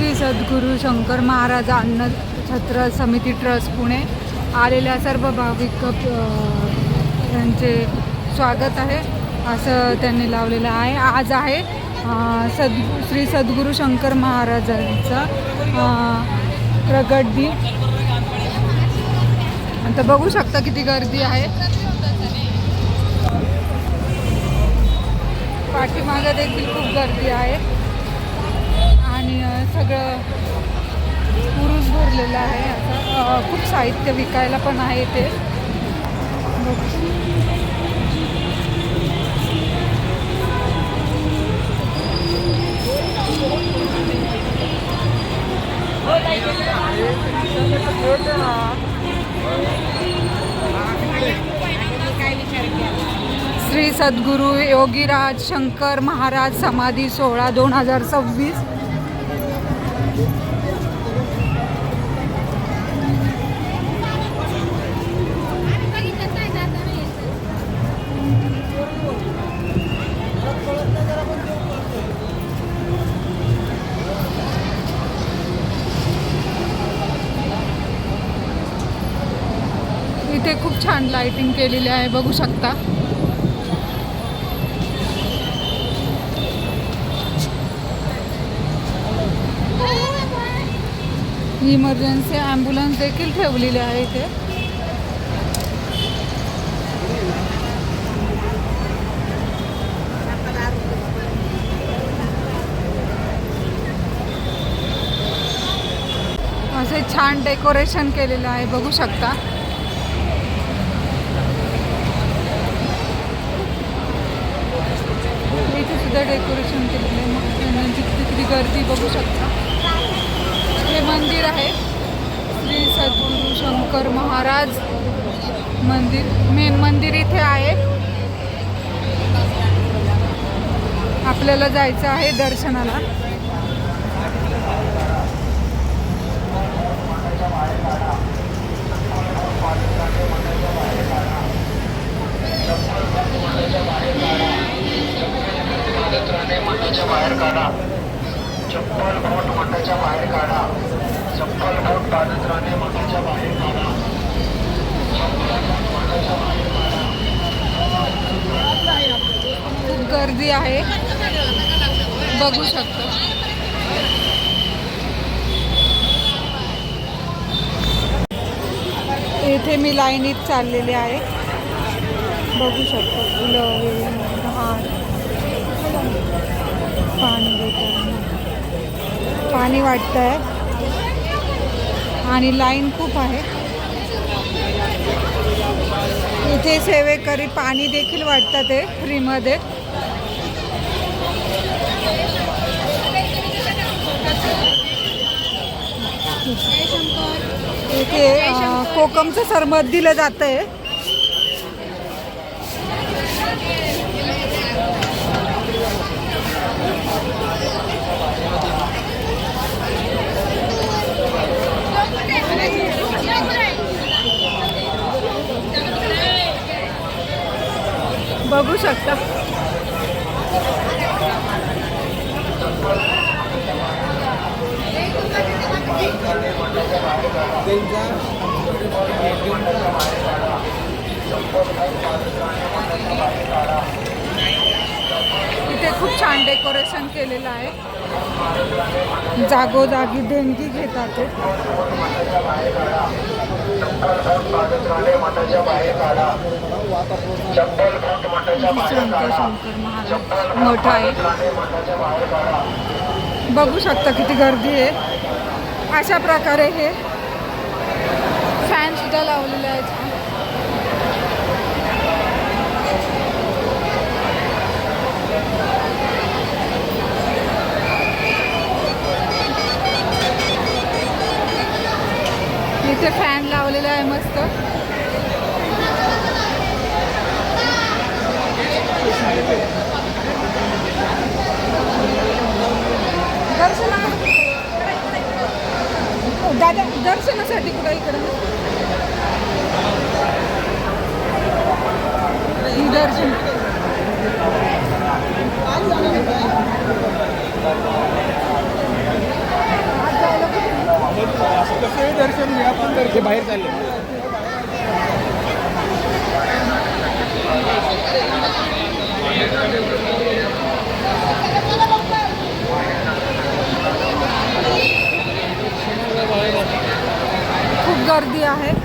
श्री सद्गुरू शंकर महाराज अन्न छत्र समिती ट्रस्ट पुणे आलेल्या सर्व भाविक यांचे स्वागत आहे असं त्यांनी लावलेलं आहे. आज आहे श्री सद्गुरू शंकर महाराजांचा प्रगट दिन. आता बघू शकता किती गर्दी आहे. पाठीमागे देखील खूप गर्दी आहे आणि सगळं पुरुष भरलेलं आहे. असं खूप साहित्य विकायला पण आहे ते. श्री सद्गुरू योगीराज शंकर महाराज समाधी सोहळा 2026. इथे खूप छान लाइटिंग केलेली आहे, बघू शकता. इमर्जन्सी ॲम्ब्युलन्स देखील ठेवलेली आहे इथे. असे छान डेकोरेशन केलेलं आहे, बघू शकता. इथे सुद्धा डेकोरेशन केलेलं आहे. मग किती गर्दी बघू शकता. हे मंदिर आहे श्री सद्गुरू शंकर महाराज मंदिर. मेन मंदिर इथे आहे. आपल्याला जायचं आहे दर्शनाला. बाहेर काढा चप्पल बोट मठाच्या बाहेर काढा. चप्पल बोट बांधत राहणे मठाच्या बाहेर काढा. खूप गर्दी आहे, बघू शकतो. इथे मी लाईनीत चाललेले आहे, बघू शकतो. फुलं पाणी वाटतंय आणि लाईन खूप आहे. इथे सेवेकरी पाणी देखील वाटतात ते फ्रीमध्ये. इथे कोकमचं सरबत दिलं जातंय. बघू शकता. इथे खूप छान डेकोरेशन केलेलं आहे. जागोजागी देणगी घेतात ते. शंकर महाराज मोठा आहे, बघू शकता किती गर्दी आहे. अशा प्रकारे हे फॅन सुद्धा लावलेले आहेत. इथे फॅन लावलेला आहे मस्त. दादा दर्शनासाठी कुठं इकडं दर्शन दर्शन घ्या पण दर्शन बाहेर चालले. खूप गर्दी आहे.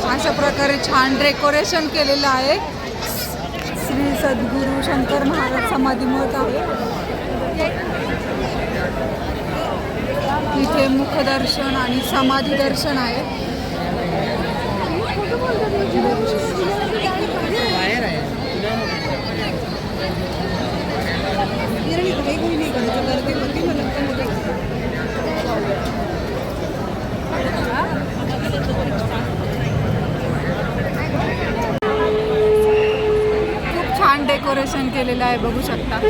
अशा प्रकारे छान डेकोरेशन केलेलं आहे. श्री सद्गुरू शंकर महाराज समाधी मठ आहे. इथे मुखदर्शन आणि समाधी दर्शन आहे. खूप छान डेकोरेशन केलेलं आहे, बघू शकता.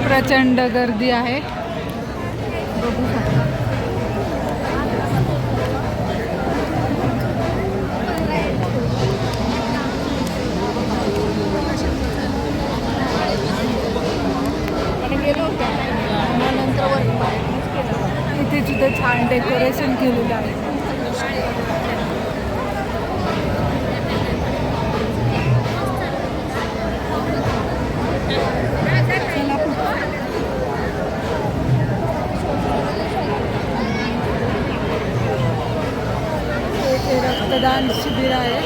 प्रचंड गर्दी आहे, बघू शकता. इथे सुद्धा छान डेकोरेशन केलेलं आहे. रक्तदान शिबिर आहे.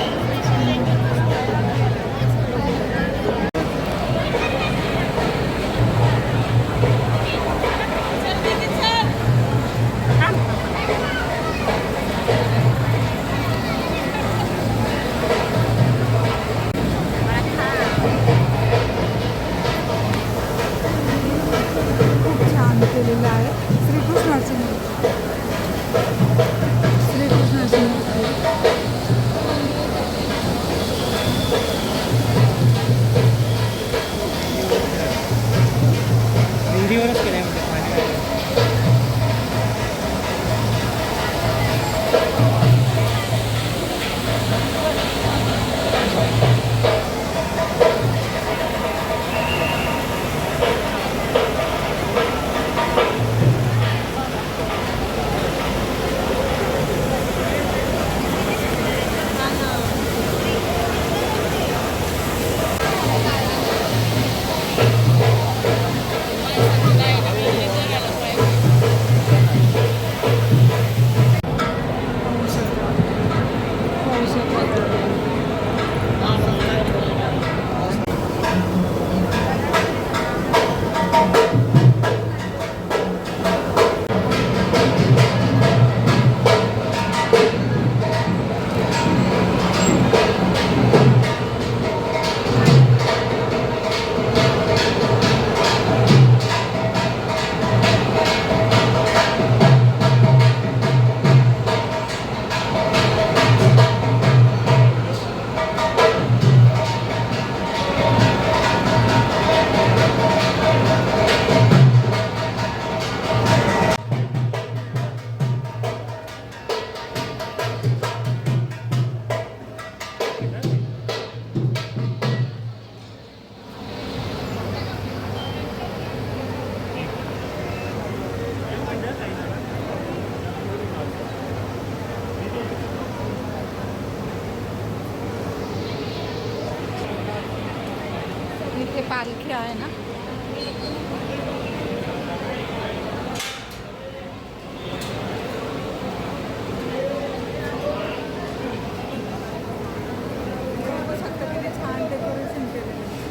हे पालखी आहे ना. बघू शकता किती छान डेकोरेशन केलेलं आहे.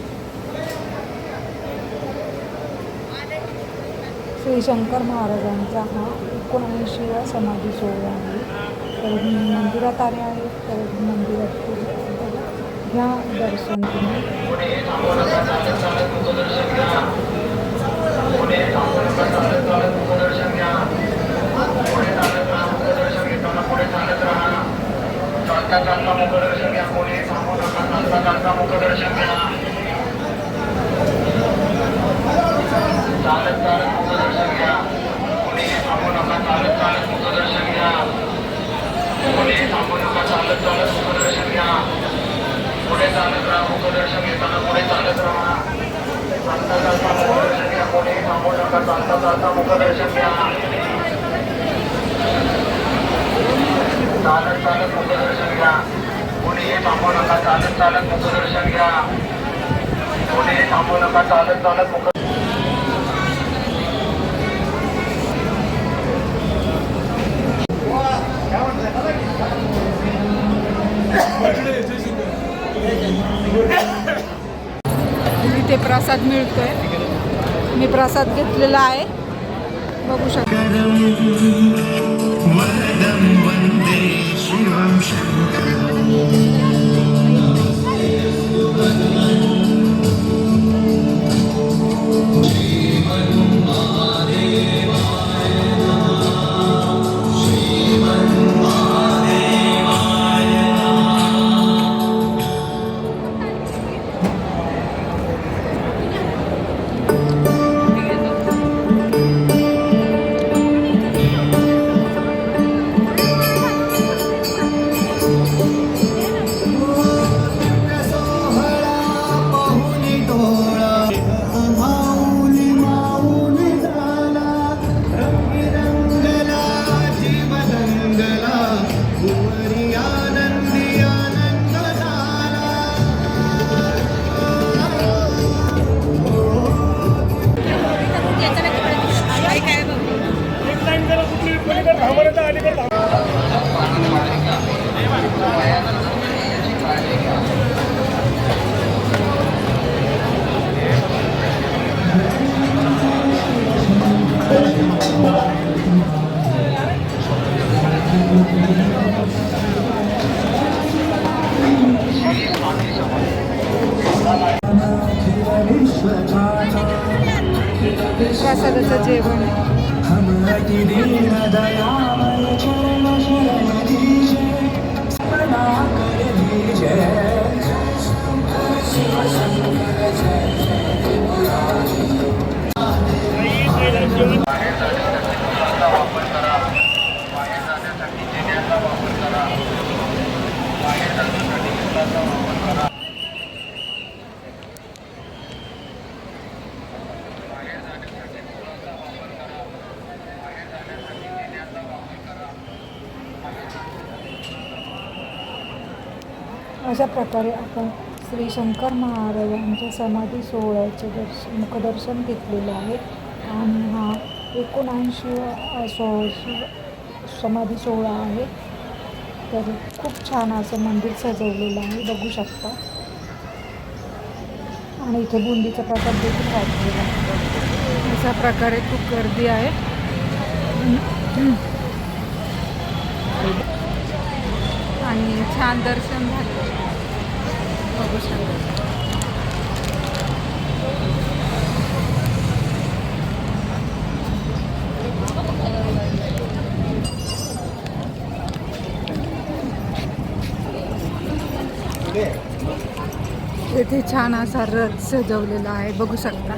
श्री शंकर महाराजांचा हा 79वा समाधी सोहळा आहे. तर मंदिरात आले आहेत तर मंदिरात घ्या दर्शन तुम्ही. पुढे थांबवण्याचा चालत चालत मुखदर्शन घ्या. पुढे थांबवण्याचा चालत चालत मुखदर्शन घ्या. पुढे चालत राहा. मुखदर्शन घेताना पुढे चालत राहा. चालता चालता मुखदर्शन घ्या. पुढे थांबू नका. चालता चालता मुखदर्शन घ्या. चालत चालत मुखदर्शन घ्या. पुढे थांबू नका. चालत चालत मुखदर्शन घ्या. पुढे थांबू नका. चालत चालत मुखदर्शन घ्या. पुढे चालत राहा. मुखदर्शन घेताना पुढे चालत राहा. चालता चालता मुखदर्शन घ्या. पुढे थांबू नका. चालता चालता मुखदर्शन घ्या. चालत चालत मुखदर्शन घ्या. पुढे थांबू नका. चालत चालत मुखदर्शन घ्या. पुढे थांबू नका. चालत चालत मुख इथे प्रसाद मिळतोय. मी प्रसाद घेतलेला आहे बघू शकता. प्रसादाचं जेवण अशा प्रकारे आपण श्री शंकर महाराजांच्या समाधी सोहळ्याचे मुखदर्शन घेतलेले आहे. आणि हा 79वा समाधी सोहळा आहे. तर खूप छान असं मंदिर सजवलेलं आहे बघू शकता. आणि इथे बुंदीचा प्रसाद देखील वाटलेला आहे. अशा प्रकारे खूप गर्दी आहे. आणि छान दर्शन झालं बघू शकता. येथे छान असा रथ सजवलेला आहे बघू शकता.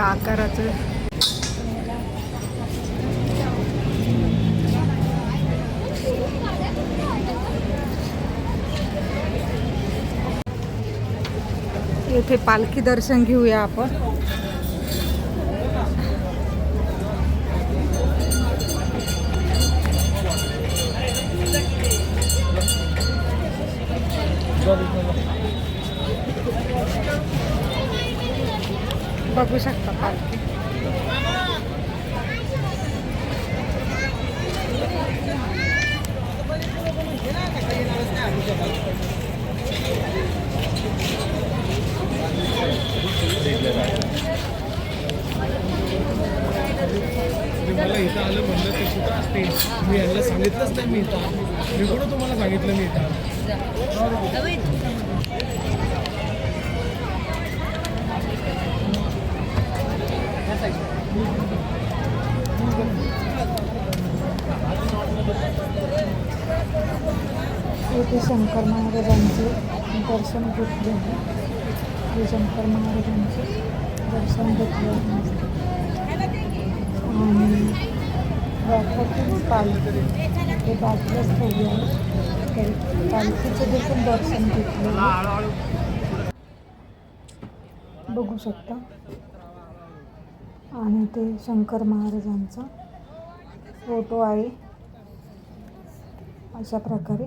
आकाराचं येथे पालखी दर्शन घेऊया आपण. बघू शकता पालखी. मला इथं आलं म्हणलं ते कुठं असते, मी यांना सांगितलंच नाही. मी कुठं तुम्हाला सांगितलं मी इथं. येथे शंकर महाराजांचे दर्शन घेतले आहे. हे शंकर महाराजांचे दर्शन घेतले आहे आणि रथातील पालखी हे बाजूलाच ठेवली आहे. तर पालखीचं देखील दर्शन घेतले बघू शकता. आणि ते शंकर महाराजांचा फोटो आहे. अशा प्रकारे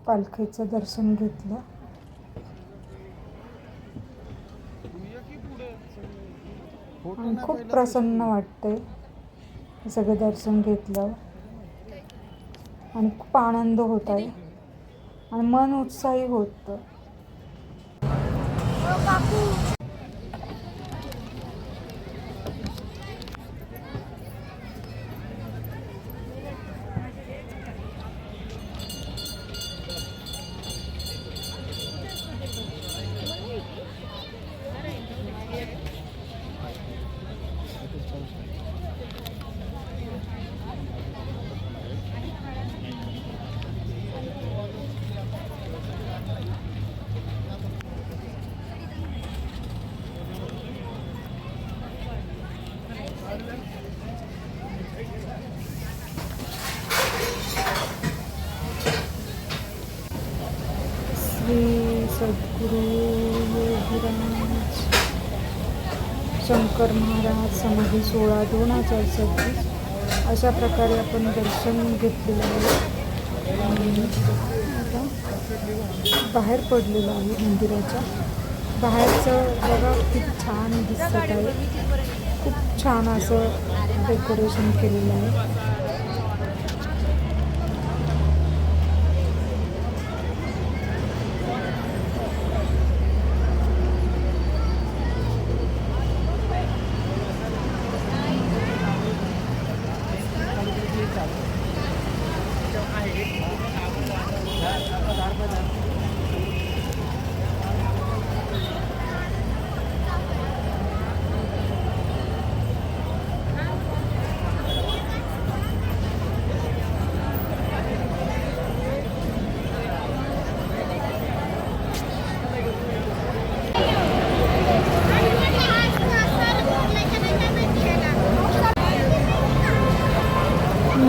पालखीचं दर्शन घेतलं. आणि खूप प्रसन्न वाटतंय हे सगळं दर्शन घेतलं आणि खूप आनंद होत आहे आणि मन उत्साही होतं. श्री सद्गुरू योगीराज शंकर महाराज समाधी 16/2026 अशा प्रकारे आपण दर्शन घेतलेलं आहे. आणि आता बाहेर पडलेलं आहे मंदिराच्या. बाहेरचं बघा खूप छान दिसत आहे. खूप छान असं डेकोरेशन केलेलं आहे.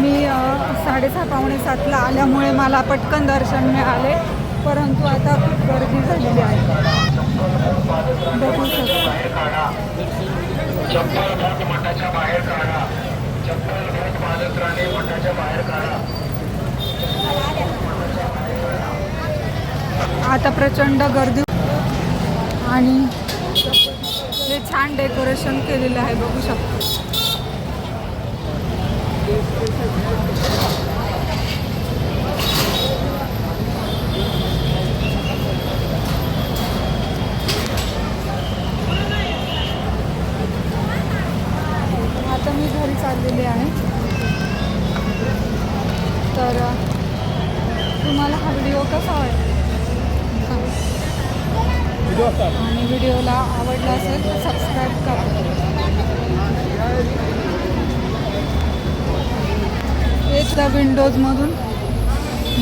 मी 6:30-7:45 आल्यामुळे मला पटकन दर्शन मिळाले, परंतु आता खूप गर्दी झालेली आहे. बघू शकता. चप्पल घाट मठाच्या बाहेर काढा. चप्पल घाट पादत्राणे मठाच्या बाहेर काढा. आता प्रचंड गर्दी आणि हे छान डेकोरेशन केलेलं आहे बघू शकता. आता मी घरी चाललेले आहे. तर तुम्हाला हा व्हिडिओ कसा वाटला आणि व्हिडिओला आवडला असेल तर सबस्क्राईब करा. एकदा विंडोजमधून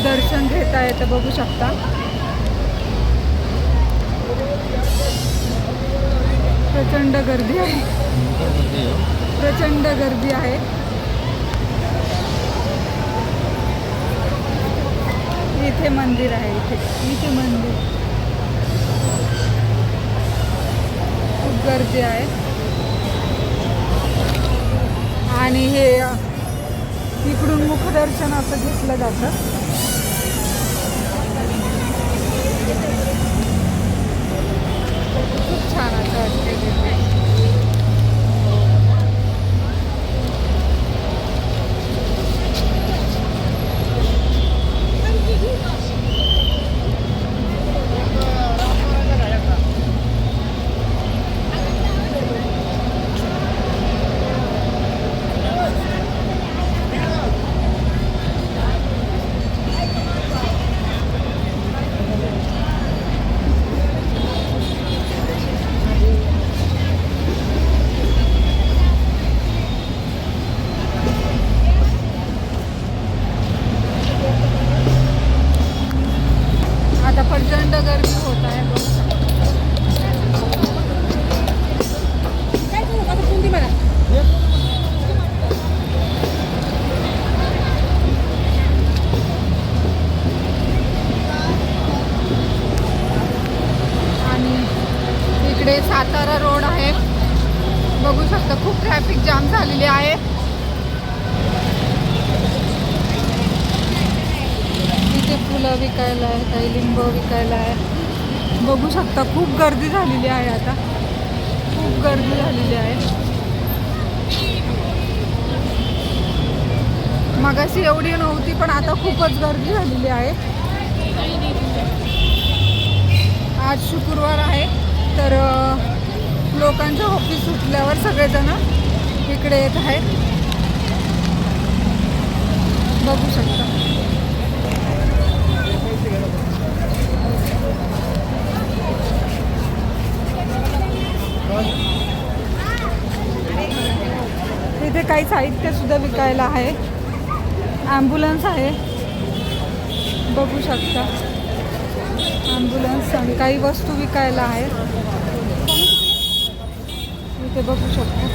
दर्शन घेता येतं बघू शकता. प्रचंड गर्दी आहे. प्रचंड गर्दी आहे. इथे मंदिर आहे. इथे मंदिर. गर्दी आहे. आणि हे इकडून मुखदर्शन असं घेतलं जातं. खूप छान असं वाटतं. आता प्रचंड गर्दी होत आहे. आणि इकडे सातारा रोड आहे, बघू शकता. खूप ट्रॅफिक जाम झालेली आहे. इथे फुलं विकायला आहे, काही लिंब विकायला आहे, बघू शकता. खूप गर्दी झालेली आहे. आता खूप गर्दी झालेली आहे. मगाशी एवढी नव्हती, पण आता खूपच गर्दी झालेली आहे. आज शुक्रवार आहे, तर लोकांचं ऑफिस सुटल्यावर सगळेजण इकडे येत आहेत, बघू शकता. इथे काही साहित्य सुद्धा विकायला आहे. ॲम्ब्युलन्स आहे, बघू शकता. ॲम्ब्युलन्स आणि काही वस्तू विकायला आहे इथे, बघू शकता.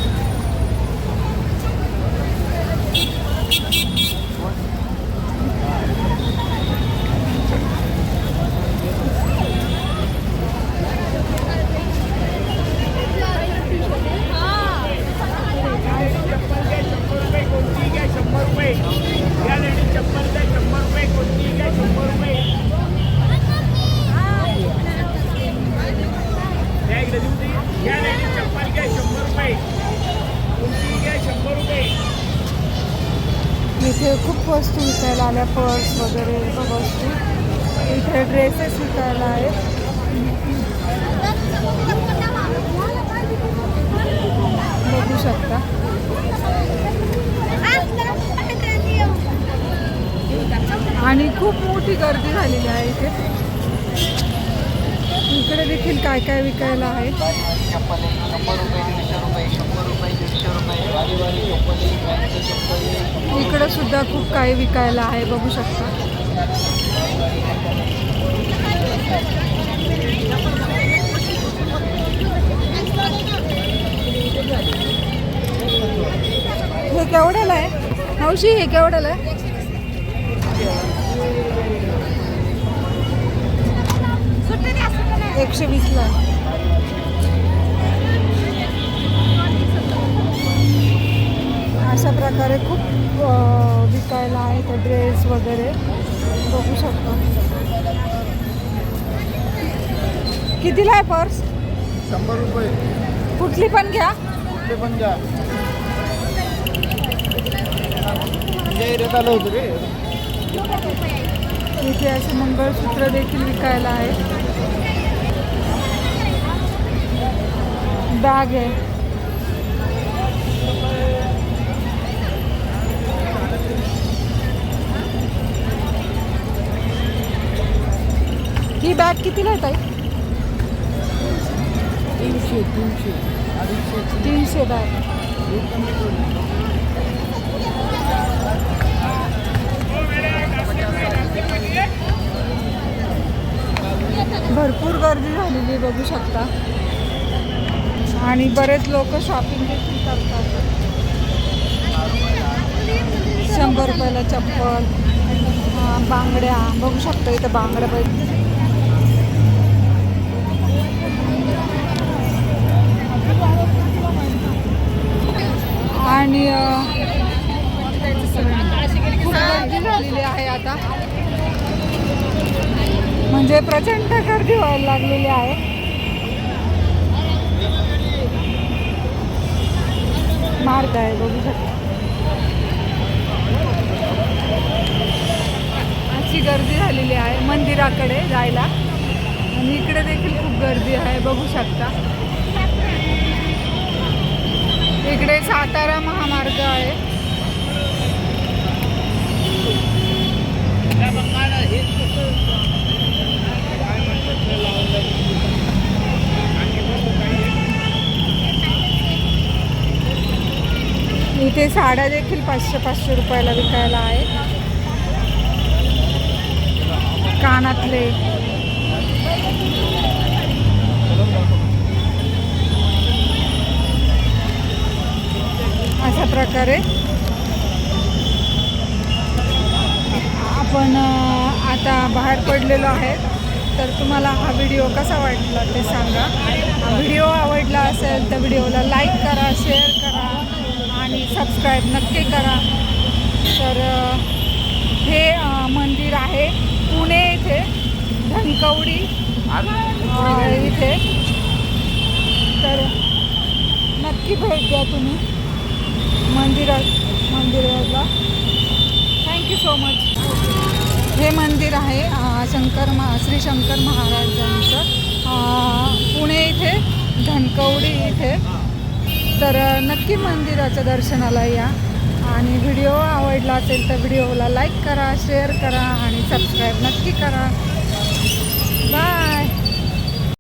इथे खूप वस्तू विकायला आल्या, पर्स वगैरे वस्तू. इथे ड्रेसेस विकायला आहेत. बघू शकता. आणि खूप मोठी गर्दी झालेली आहे इथे. इकडे देखील काय काय विकायला आहे. इकडे सुद्धा खूप काही विकायला आहे, बघू शकता. हे केवढ्याला आहे मावशी? हे केवढ्याला आहे? 120ला. अशा प्रकारे खूप विकायला आहे ते ड्रेस वगैरे, बघू शकतो. कितीला आहे पर्स? 100 रुपये. कुठली पण घ्या, कुठले पण घ्या. आलं होतं रे. इथे असे मंगळसूत्र देखील विकायला आहे. बॅग आहे. ही बॅग कितीला आहे ताई? 300 बॅग. भरपूर गर्दी झालेली, बघू शकता. आणि बरेच लोक शॉपिंग देखील करतात. 100 रुपयाला चप्पल, बांगड्या, बघू शकता. इथं बांगड्या पाहिजे. म्हणजे प्रचंड गर्दी व्हायला लागलेली आहे. मार्ग आहे बघू शकता. अशी गर्दी झालेली आहे मंदिराकडे जायला आणि इकडे देखील खूप गर्दी आहे बघू शकता. इकडे सातारा महामार्ग आहे. इथे साड्या देखील 500-500 रुपयाला विकायला आहे. कानातले अशा प्रकारे आपण आता बाहेर पडलेलो आहे. तर तुम्हाला हा व्हिडिओ कसा वाटला ते सांगा. व्हिडिओ आवडला असेल तर व्हिडिओला लाईक करा, शेअर करा आणि सबस्क्राईब नक्की करा. तर हे मंदिर आहे पुणे इथे धनकवडी इथे. तर नक्की भेट द्या तुम्ही मंदिराला. Thank you so much. हे मंदिर आहे श्री शंकर महाराजांचं पुणे इथे धनकवडी इथे. तर नक्की मंदिराच्या दर्शनाला या आणि व्हिडिओ आवडला असेल तर व्हिडिओला लाईक करा, शेअर करा आणि सबस्क्राईब नक्की करा. बाय.